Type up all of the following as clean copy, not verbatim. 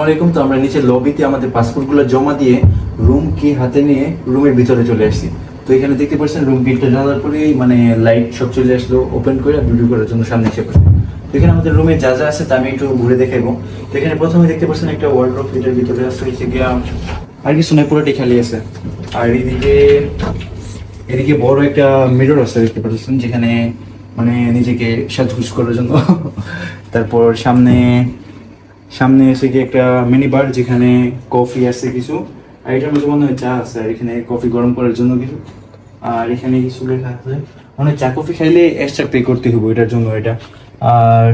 আসসালামু আলাইকুম। তো আমরা নিচে লবিতে আমাদের পাসপোর্টগুলো জমা দিয়ে রুম কি হাতে নিয়ে রুমের ভিতরে চলে আসছি। তো এখানে দেখতে পাচ্ছেন রুম গেটটা জানার পরেই মানে লাইট সব চলে আসলো, ওপেন করে ভিডিও করার জন্য সামনে এসে পড়ছে। তো এখানে আমাদের রুমে যা যা আছে তা আমি একটু ঘুরে দেখাবো। তো এখানে প্রথমে দেখতে পাচ্ছেন একটা ওয়ার্ডরোব, এটার ভিতরে আছে হচ্ছে গিয়া আর কিছু নয়, পুরোটাই খালি আছে। আর এদিকে বড় একটা মিরর আছে দেখতে পাচ্ছেন, যেখানে মানে নিজেকে সাজগুজ করার জন্য। তারপর সামনে এসে গিয়ে একটা মিনি বার, যেখানে কফি আছে কিছু, আর এটার মধ্যে মনে হয় চা আছে, আর এখানে কফি গরম করার জন্য কিছু, আর এখানে কিছু লেখা আছে মানে চা কফি খাইলে এক্সট্রা পে করতে হবে এটার জন্য এটা। আর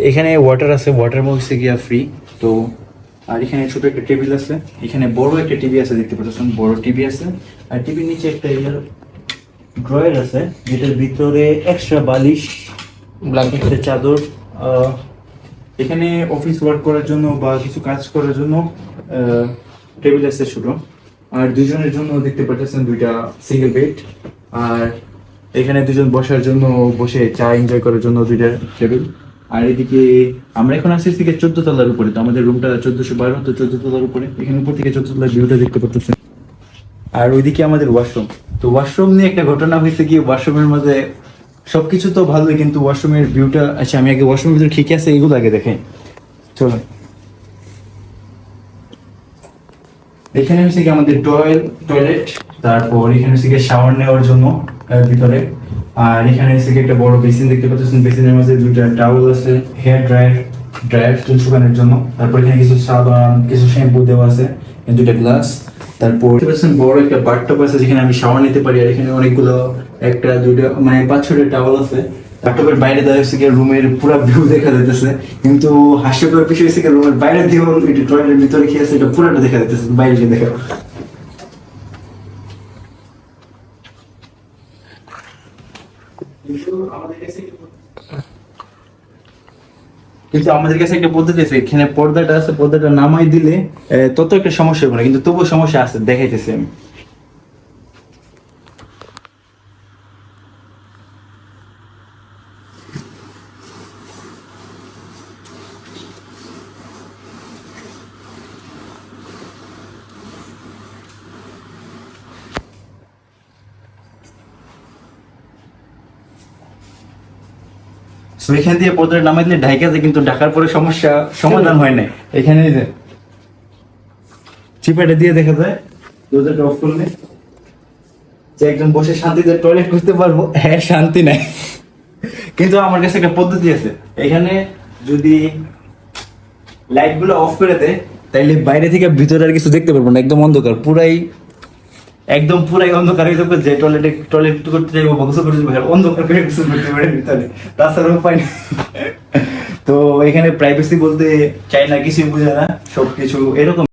এখানে ওয়াটার আছে, ওয়াটার মধ্যে গিয়া ফ্রি। তো আর এখানে ছোট একটা টেবিল আছে, এখানে বড় একটা টিভি আছে দেখতে পাচ্ছেন, বড় টিভি আছে। আর টিভির নিচে একটা ড্রয়ার আছে, যেটার ভিতরে এক্সট্রা বালিশ, ব্ল্যাঙ্কেট, চাদর। এখানে অফিস ওয়ার্ক করার জন্য বা কিছু কাজ করার জন্য টেবিল আছে ছোট। আর দুজনের জন্য দেখতে পাচ্ছেন দুইটা সিঙ্গেল বেড। আর এখানে দুজন বসার জন্য, বসে চা এনজয় করার জন্য দুইটা টেবিল। আর এদিকে আমরা এখন আসছি থেকে 14 তলার উপরে। তো আমাদের রুমটা 1412, তো 14 তলার উপরে। এখানে উপর থেকে 14 তলার ভিউটা দেখতে পাচ্ছেন। আর ওইদিকে আমাদের ওয়াশরুম। তো ওয়াশরুম নিয়ে একটা ঘটনা হয়েছে কি, ওয়াশরুমের মধ্যে সবকিছু তো ভালোই, কিন্তু ওয়াশরুমের ভিউটা, আচ্ছা আমি আগে ওয়াশরুমের ভিতরে কি কি আছে এগুলো আগে দেখাই। চলো, এখানে হচ্ছে কি আমাদের টয়লেট, তারপর এখানে হচ্ছে কি শাওয়ার নেওয়ার জন্য ভিতরে। আর এখানে হচ্ছে কি একটা বড় বেসিন দেখতে পাচ্ছেন, বেসিনের মধ্যে দুইটা টাওয়েল আছে, হেয়ার ড্রায়ার চুল শুকানোর জন্য। তারপর এখানে কিছু সাবান, কিছু শ্যাম্পু দেওয়া আছে, দুইটা গ্লাস। তারপর বড় একটা বাথটব আছে, যেখানে আমি শাওয়ার নিতে পারি। আর এখানে অনেকগুলো, একটা দুইটা মানে 5-6টা টাওয়েল আছে। বাথটবের বাইরে দেওয়া হচ্ছে কি রুমের পুরো ভিউ দেখা যাইতেছে, কিন্তু হাস্যকর বিষয় হচ্ছে কি রুমের বাইরে দিয়ে টয়লেটের ভিতরে কি আছে এটা পুরোটা দেখা যাইতেছে, বাইরে গিয়ে দেখা। কিন্তু আমাদের কাছে একটা পদ্ধতি আছে, এখানে পর্দাটা আছে, পর্দাটা নামাই দিলে তত একটা সমস্যা হবে না, কিন্তু তবুও সমস্যা আছে, দেখাইতেছি আমি। তো এখান দিয়ে পর্দাটা নামাই দিলে ঢাকা যায়, কিন্তু ঢাকার পরে সমস্যা সমাধান হয় না। এখানে যে চিপাটা দিয়ে দেখা যায়, দরজাটা অফ করলে যে একজন বসে শান্তিতে টয়লেট করতে পারবো। হ্যাঁ, শান্তি নাই, কিন্তু আমার কাছে একটা পদ্ধতি আছে। এখানে যদি লাইট গুলো অফ করে দেয়, তাইলে বাইরে থেকে ভিতরে আর কিছু দেখতে পারবো না, একদম অন্ধকার, পুরাই অন্ধকার হয়ে যাবে। যে টয়লেট করতে যাইবো, গোসল করতে যাবো, অন্ধকার করে গোসল করতে পারে ভিতরে, তাছাড়া উপায় নেই। তো এখানে প্রাইভেসি বলতে চাই না, কিছুই বুঝে না, সবকিছু এরকম